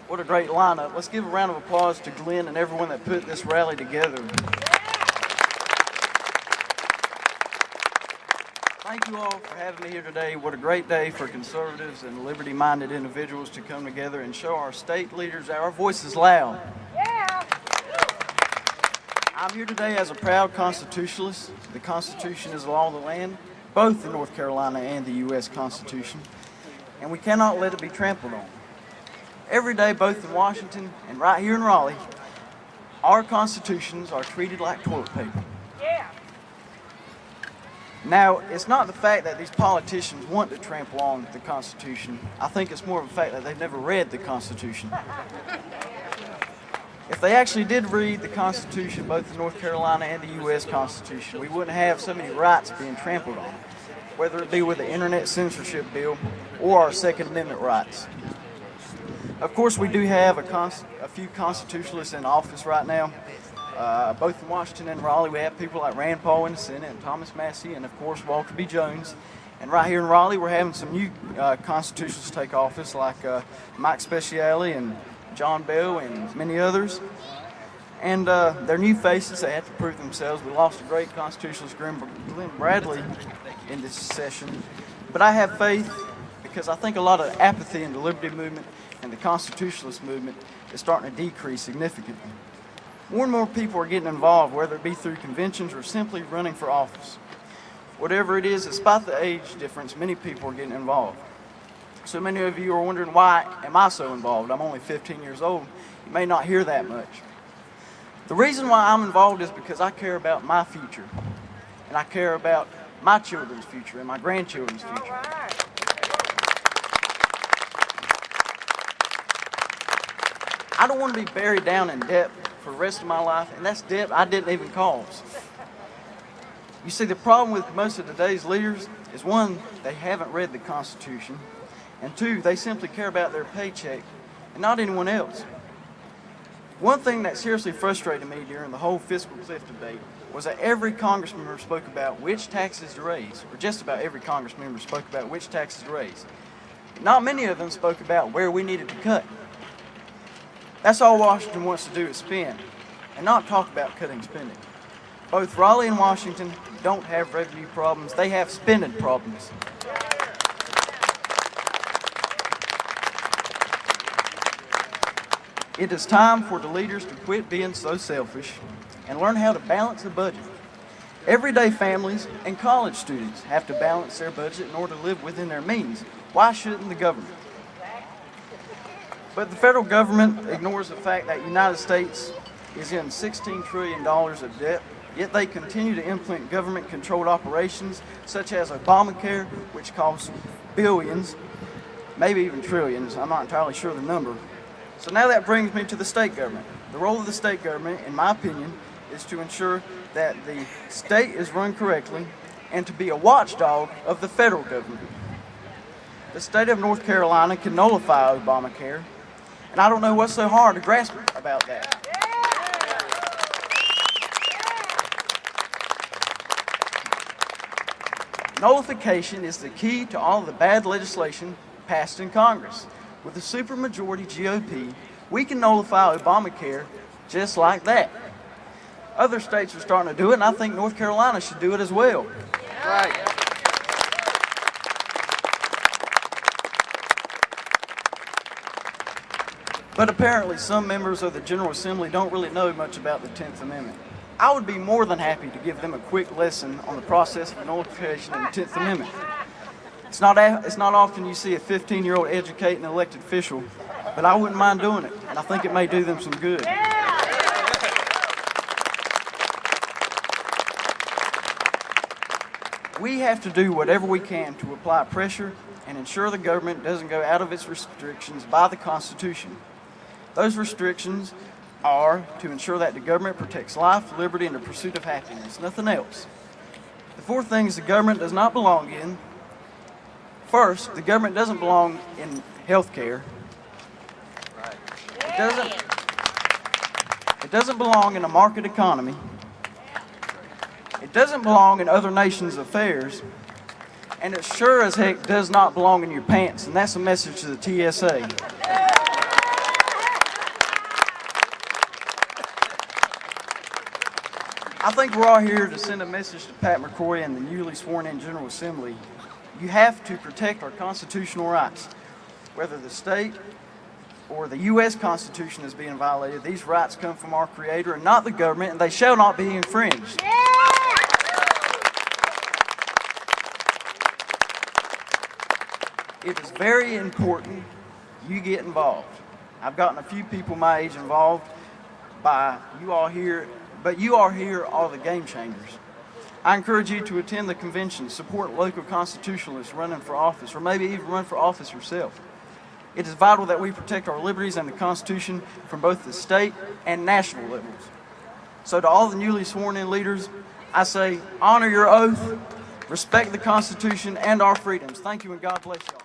What a great lineup. Let's give a round of applause to Glenn and everyone that put this rally together. Thank you all for having me here today. What a great day for conservatives and liberty-minded individuals to come together and show our state leaders that our voice is loud. Yeah. I'm here today as a proud constitutionalist. The Constitution is the law of the land, both in North Carolina and the U.S. Constitution, and we cannot let it be trampled on. Every day, both in Washington and right here in Raleigh, our constitutions are treated like toilet paper. Yeah. Now, it's not the fact that these politicians want to trample on the Constitution. I think it's more of the fact that they've never read the Constitution. If they actually did read the Constitution, both the North Carolina and the U.S. Constitution, we wouldn't have so many rights being trampled on, whether it be with the Internet Censorship Bill or our Second Amendment rights. Of course, we do have a few constitutionalists in office right now. Both in Washington and Raleigh, we have people like Rand Paul in the Senate and Thomas Massey and, of course, Walter B. Jones. And right here in Raleigh, we're having some new constitutionalists take office, like Mike Speciale and John Bell and many others. And they're new faces. They have to prove themselves. We lost a great constitutionalist, Glenn Bradley, in this session. But I have faith because I think a lot of apathy in the liberty movement and the constitutionalist movement is starting to decrease significantly. More and more people are getting involved, whether it be through conventions or simply running for office. Whatever it is, despite the age difference, many people are getting involved. So many of you are wondering, why am I so involved? I'm only 15 years old. You may not hear that much. The reason why I'm involved is because I care about my future, and I care about my children's future and my grandchildren's future. I don't want to be buried down in debt for the rest of my life, and that's debt I didn't even cause. You see, the problem with most of today's leaders is, one, they haven't read the Constitution, and two, they simply care about their paycheck and not anyone else. One thing that seriously frustrated me during the whole fiscal cliff debate was that every congressman spoke about which taxes to raise, or just about every congressman spoke about which taxes to raise. Not many of them spoke about where we needed to cut. That's all Washington wants to do is spend, and not talk about cutting spending. Both Raleigh and Washington don't have revenue problems, they have spending problems. It is time for the leaders to quit being so selfish and learn how to balance the budget. Everyday families and college students have to balance their budget in order to live within their means. Why shouldn't the government? But the federal government ignores the fact that the United States is in $16 trillion of debt, yet they continue to implement government-controlled operations such as Obamacare, which costs billions, maybe even trillions. I'm not entirely sure of the number. So now that brings me to the state government. The role of the state government, in my opinion, is to ensure that the state is run correctly and to be a watchdog of the federal government. The state of North Carolina can nullify Obamacare, and I don't know what's so hard to grasp about that. Nullification is the key to all the bad legislation passed in Congress. With the supermajority GOP, we can nullify Obamacare just like that. Other states are starting to do it, and I think North Carolina should do it as well. Right. But apparently some members of the General Assembly don't really know much about the 10th Amendment. I would be more than happy to give them a quick lesson on the process of nullification of the 10th Amendment. It's not often you see a 15-year-old educate an elected official, but I wouldn't mind doing it, and I think it may do them some good. We have to do whatever we can to apply pressure and ensure the government doesn't go out of its restrictions by the Constitution. Those restrictions are to ensure that the government protects life, liberty, and the pursuit of happiness, nothing else. The fourth thing is the government does not belong in. First, the government doesn't belong in health care. It doesn't belong in a market economy. It doesn't belong in other nations' affairs. And it sure as heck does not belong in your pants, and that's a message to the TSA. I think we're all here to send a message to Pat McCrory and the newly sworn-in General Assembly. You have to protect our constitutional rights. Whether the state or the U.S. Constitution is being violated, these rights come from our Creator and not the government, and they shall not be infringed. It is very important you get involved. I've gotten a few people my age involved by you all here, but you are here all the game changers. I encourage you to attend the convention, support local constitutionalists running for office, or maybe even run for office yourself. It is vital that we protect our liberties and the Constitution from both the state and national levels. So to all the newly sworn-in leaders, I say, honor your oath, respect the Constitution and our freedoms. Thank you, and God bless you all.